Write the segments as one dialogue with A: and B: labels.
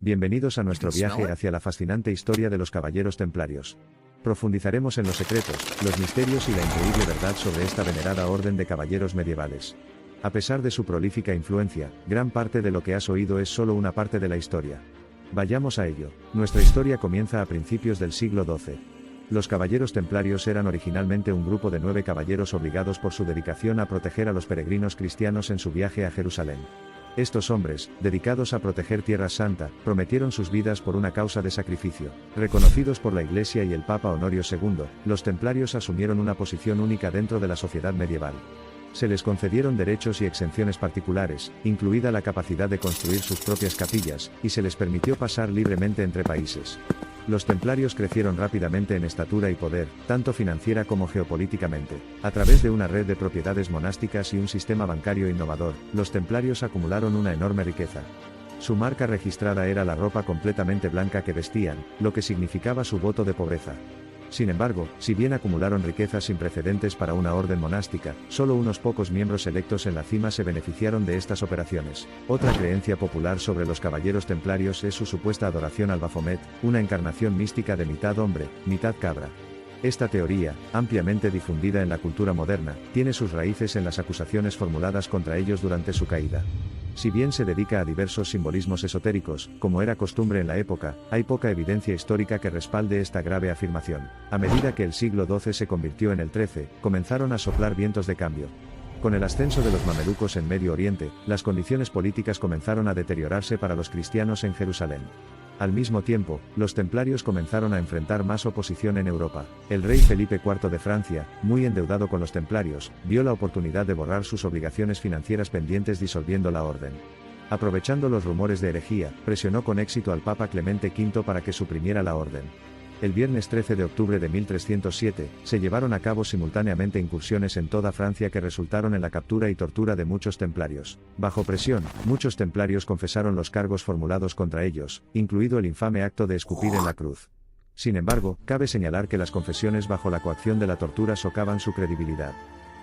A: Bienvenidos a nuestro viaje hacia la fascinante historia de los Caballeros Templarios. Profundizaremos en los secretos, los misterios y la increíble verdad sobre esta venerada orden de caballeros medievales. A pesar de su prolífica influencia, gran parte de lo que has oído es solo una parte de la historia. Vayamos a ello. Nuestra historia comienza a principios del siglo XII. Los Caballeros Templarios eran originalmente un grupo de 9 caballeros obligados por su dedicación a proteger a los peregrinos cristianos en su viaje a Jerusalén. Estos hombres, dedicados a proteger Tierra Santa, prometieron sus vidas por una causa de sacrificio. Reconocidos por la Iglesia y el Papa Honorio II, los templarios asumieron una posición única dentro de la sociedad medieval. Se les concedieron derechos y exenciones particulares, incluida la capacidad de construir sus propias capillas, y se les permitió pasar libremente entre países. Los templarios crecieron rápidamente en estatura y poder, tanto financiera como geopolíticamente. A través de una red de propiedades monásticas y un sistema bancario innovador, los templarios acumularon una enorme riqueza. Su marca registrada era la ropa completamente blanca que vestían, lo que significaba su voto de pobreza. Sin embargo, si bien acumularon riquezas sin precedentes para una orden monástica, solo unos pocos miembros electos en la cima se beneficiaron de estas operaciones. Otra creencia popular sobre los caballeros templarios es su supuesta adoración al Baphomet, una encarnación mística de mitad hombre, mitad cabra. Esta teoría, ampliamente difundida en la cultura moderna, tiene sus raíces en las acusaciones formuladas contra ellos durante su caída. Si bien se dedica a diversos simbolismos esotéricos, como era costumbre en la época, hay poca evidencia histórica que respalde esta grave afirmación. A medida que el siglo XII se convirtió en el XIII, comenzaron a soplar vientos de cambio. Con el ascenso de los mamelucos en Medio Oriente, las condiciones políticas comenzaron a deteriorarse para los cristianos en Jerusalén. Al mismo tiempo, los templarios comenzaron a enfrentar más oposición en Europa. El rey Felipe IV de Francia, muy endeudado con los templarios, vio la oportunidad de borrar sus obligaciones financieras pendientes disolviendo la orden. Aprovechando los rumores de herejía, presionó con éxito al Papa Clemente V para que suprimiera la orden. El viernes 13 de octubre de 1307, se llevaron a cabo simultáneamente incursiones en toda Francia que resultaron en la captura y tortura de muchos templarios. Bajo presión, muchos templarios confesaron los cargos formulados contra ellos, incluido el infame acto de escupir en la cruz. Sin embargo, cabe señalar que las confesiones bajo la coacción de la tortura socavan su credibilidad.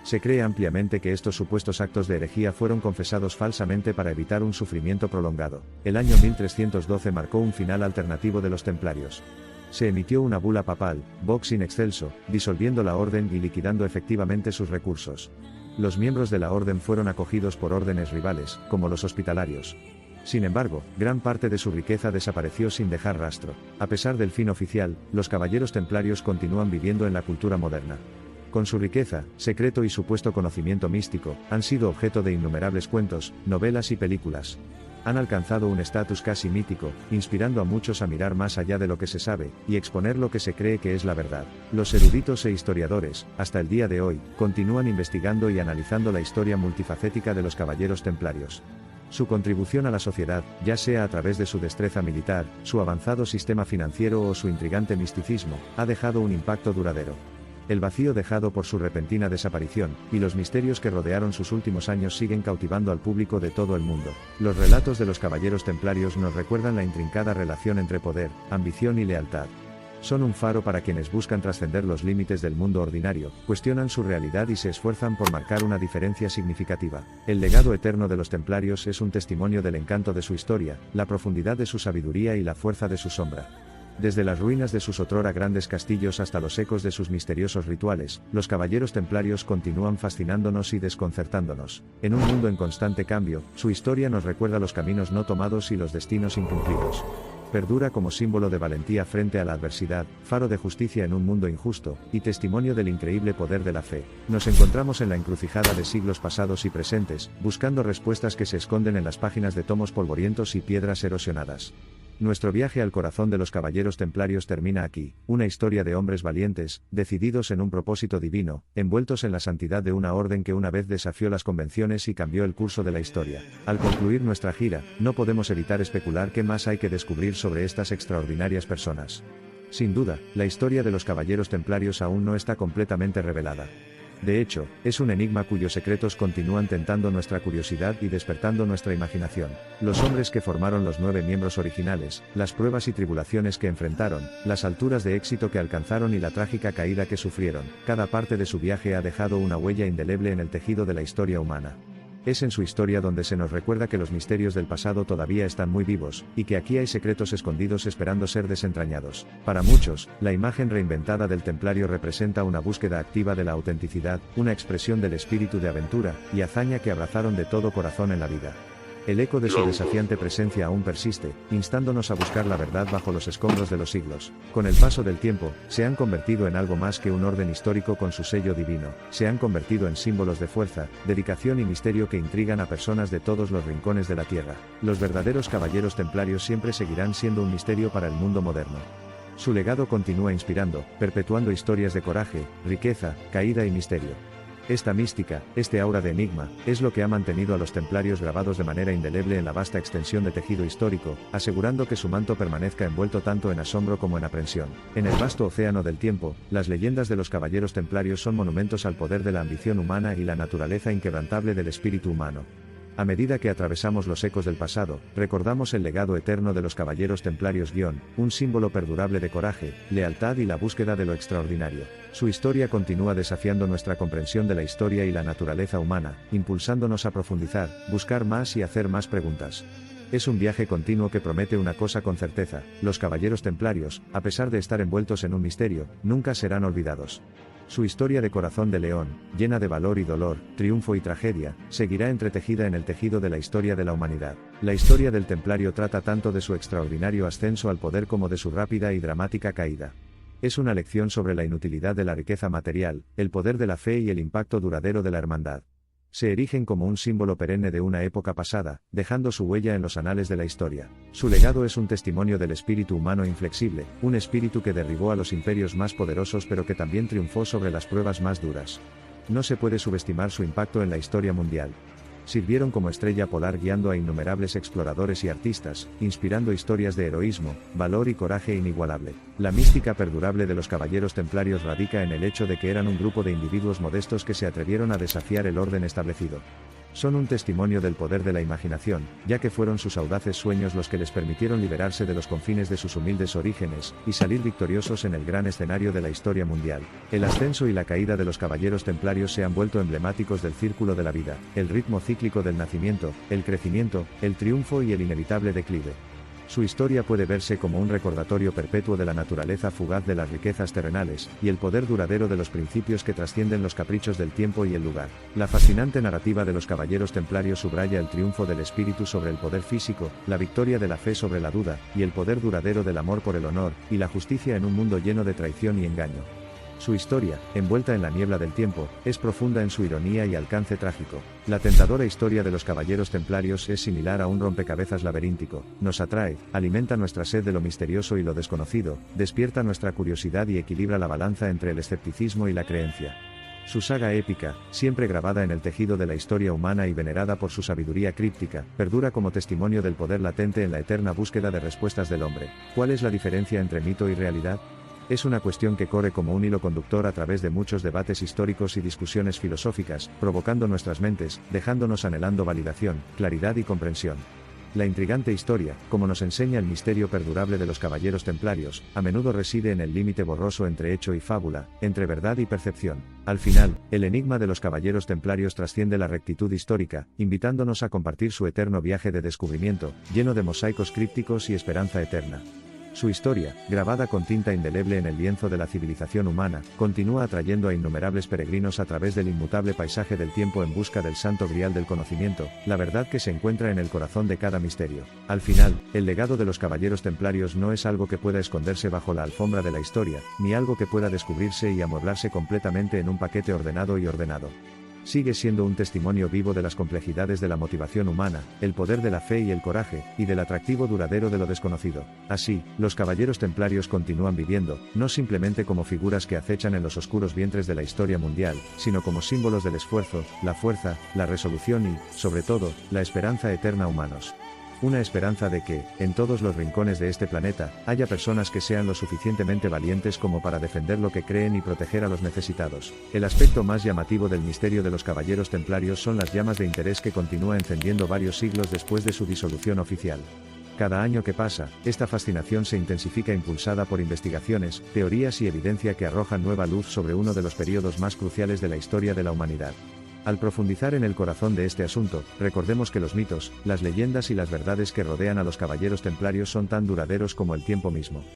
A: Se cree ampliamente que estos supuestos actos de herejía fueron confesados falsamente para evitar un sufrimiento prolongado. El año 1312 marcó un final alternativo de los templarios. Se emitió una bula papal, Vox in excelso, disolviendo la orden y liquidando efectivamente sus recursos. Los miembros de la orden fueron acogidos por órdenes rivales, como los hospitalarios. Sin embargo, gran parte de su riqueza desapareció sin dejar rastro. A pesar del fin oficial, los caballeros templarios continúan viviendo en la cultura moderna. Con su riqueza, secreto y supuesto conocimiento místico, han sido objeto de innumerables cuentos, novelas y películas. Han alcanzado un estatus casi mítico, inspirando a muchos a mirar más allá de lo que se sabe, y exponer lo que se cree que es la verdad. Los eruditos e historiadores, hasta el día de hoy, continúan investigando y analizando la historia multifacética de los caballeros templarios. Su contribución a la sociedad, ya sea a través de su destreza militar, su avanzado sistema financiero o su intrigante misticismo, ha dejado un impacto duradero. El vacío dejado por su repentina desaparición, y los misterios que rodearon sus últimos años siguen cautivando al público de todo el mundo. Los relatos de los caballeros templarios nos recuerdan la intrincada relación entre poder, ambición y lealtad. Son un faro para quienes buscan trascender los límites del mundo ordinario, cuestionan su realidad y se esfuerzan por marcar una diferencia significativa. El legado eterno de los templarios es un testimonio del encanto de su historia, la profundidad de su sabiduría y la fuerza de su sombra. Desde las ruinas de sus otrora grandes castillos hasta los ecos de sus misteriosos rituales, los caballeros templarios continúan fascinándonos y desconcertándonos. En un mundo en constante cambio, su historia nos recuerda los caminos no tomados y los destinos incumplidos. Perdura como símbolo de valentía frente a la adversidad, faro de justicia en un mundo injusto, y testimonio del increíble poder de la fe. Nos encontramos en la encrucijada de siglos pasados y presentes, buscando respuestas que se esconden en las páginas de tomos polvorientos y piedras erosionadas. Nuestro viaje al corazón de los caballeros templarios termina aquí, una historia de hombres valientes, decididos en un propósito divino, envueltos en la santidad de una orden que una vez desafió las convenciones y cambió el curso de la historia. Al concluir nuestra gira, no podemos evitar especular qué más hay que descubrir sobre estas extraordinarias personas. Sin duda, la historia de los caballeros templarios aún no está completamente revelada. De hecho, es un enigma cuyos secretos continúan tentando nuestra curiosidad y despertando nuestra imaginación. Los hombres que formaron los 9 miembros originales, las pruebas y tribulaciones que enfrentaron, las alturas de éxito que alcanzaron y la trágica caída que sufrieron, cada parte de su viaje ha dejado una huella indeleble en el tejido de la historia humana. Es en su historia donde se nos recuerda que los misterios del pasado todavía están muy vivos, y que aquí hay secretos escondidos esperando ser desentrañados. Para muchos, la imagen reinventada del templario representa una búsqueda activa de la autenticidad, una expresión del espíritu de aventura y hazaña que abrazaron de todo corazón en la vida. El eco de su desafiante presencia aún persiste, instándonos a buscar la verdad bajo los escombros de los siglos. Con el paso del tiempo, se han convertido en algo más que un orden histórico con su sello divino, se han convertido en símbolos de fuerza, dedicación y misterio que intrigan a personas de todos los rincones de la tierra. Los verdaderos caballeros templarios siempre seguirán siendo un misterio para el mundo moderno. Su legado continúa inspirando, perpetuando historias de coraje, riqueza, caída y misterio. Esta mística, este aura de enigma, es lo que ha mantenido a los templarios grabados de manera indeleble en la vasta extensión de tejido histórico, asegurando que su manto permanezca envuelto tanto en asombro como en aprensión. En el vasto océano del tiempo, las leyendas de los caballeros templarios son monumentos al poder de la ambición humana y la naturaleza inquebrantable del espíritu humano. A medida que atravesamos los ecos del pasado, recordamos el legado eterno de los caballeros templarios un símbolo perdurable de coraje, lealtad y la búsqueda de lo extraordinario. Su historia continúa desafiando nuestra comprensión de la historia y la naturaleza humana, impulsándonos a profundizar, buscar más y hacer más preguntas. Es un viaje continuo que promete una cosa con certeza: los caballeros templarios, a pesar de estar envueltos en un misterio, nunca serán olvidados. Su historia de corazón de león, llena de valor y dolor, triunfo y tragedia, seguirá entretejida en el tejido de la historia de la humanidad. La historia del templario trata tanto de su extraordinario ascenso al poder como de su rápida y dramática caída. Es una lección sobre la inutilidad de la riqueza material, el poder de la fe y el impacto duradero de la hermandad. Se erigen como un símbolo perenne de una época pasada, dejando su huella en los anales de la historia. Su legado es un testimonio del espíritu humano inflexible, un espíritu que derribó a los imperios más poderosos pero que también triunfó sobre las pruebas más duras. No se puede subestimar su impacto en la historia mundial. Sirvieron como estrella polar guiando a innumerables exploradores y artistas, inspirando historias de heroísmo, valor y coraje inigualable. La mística perdurable de los caballeros templarios radica en el hecho de que eran un grupo de individuos modestos que se atrevieron a desafiar el orden establecido. Son un testimonio del poder de la imaginación, ya que fueron sus audaces sueños los que les permitieron liberarse de los confines de sus humildes orígenes, y salir victoriosos en el gran escenario de la historia mundial. El ascenso y la caída de los caballeros templarios se han vuelto emblemáticos del círculo de la vida, el ritmo cíclico del nacimiento, el crecimiento, el triunfo y el inevitable declive. Su historia puede verse como un recordatorio perpetuo de la naturaleza fugaz de las riquezas terrenales, y el poder duradero de los principios que trascienden los caprichos del tiempo y el lugar. La fascinante narrativa de los caballeros templarios subraya el triunfo del espíritu sobre el poder físico, la victoria de la fe sobre la duda, y el poder duradero del amor por el honor y la justicia en un mundo lleno de traición y engaño. Su historia, envuelta en la niebla del tiempo, es profunda en su ironía y alcance trágico. La tentadora historia de los caballeros templarios es similar a un rompecabezas laberíntico, nos atrae, alimenta nuestra sed de lo misterioso y lo desconocido, despierta nuestra curiosidad y equilibra la balanza entre el escepticismo y la creencia. Su saga épica, siempre grabada en el tejido de la historia humana y venerada por su sabiduría críptica, perdura como testimonio del poder latente en la eterna búsqueda de respuestas del hombre. ¿Cuál es la diferencia entre mito y realidad? Es una cuestión que corre como un hilo conductor a través de muchos debates históricos y discusiones filosóficas, provocando nuestras mentes, dejándonos anhelando validación, claridad y comprensión. La intrigante historia, como nos enseña el misterio perdurable de los caballeros templarios, a menudo reside en el límite borroso entre hecho y fábula, entre verdad y percepción. Al final, el enigma de los caballeros templarios trasciende la rectitud histórica, invitándonos a compartir su eterno viaje de descubrimiento, lleno de mosaicos crípticos y esperanza eterna. Su historia, grabada con tinta indeleble en el lienzo de la civilización humana, continúa atrayendo a innumerables peregrinos a través del inmutable paisaje del tiempo en busca del santo grial del conocimiento, la verdad que se encuentra en el corazón de cada misterio. Al final, el legado de los caballeros templarios no es algo que pueda esconderse bajo la alfombra de la historia, ni algo que pueda descubrirse y amueblarse completamente en un paquete ordenado y ordenado. Sigue siendo un testimonio vivo de las complejidades de la motivación humana, el poder de la fe y el coraje, y del atractivo duradero de lo desconocido. Así, los caballeros templarios continúan viviendo, no simplemente como figuras que acechan en los oscuros vientres de la historia mundial, sino como símbolos del esfuerzo, la fuerza, la resolución y, sobre todo, la esperanza eterna humanos. Una esperanza de que, en todos los rincones de este planeta, haya personas que sean lo suficientemente valientes como para defender lo que creen y proteger a los necesitados. El aspecto más llamativo del misterio de los caballeros templarios son las llamas de interés que continúa encendiendo varios siglos después de su disolución oficial. Cada año que pasa, esta fascinación se intensifica impulsada por investigaciones, teorías y evidencia que arrojan nueva luz sobre uno de los periodos más cruciales de la historia de la humanidad. Al profundizar en el corazón de este asunto, recordemos que los mitos, las leyendas y las verdades que rodean a los caballeros templarios son tan duraderos como el tiempo mismo.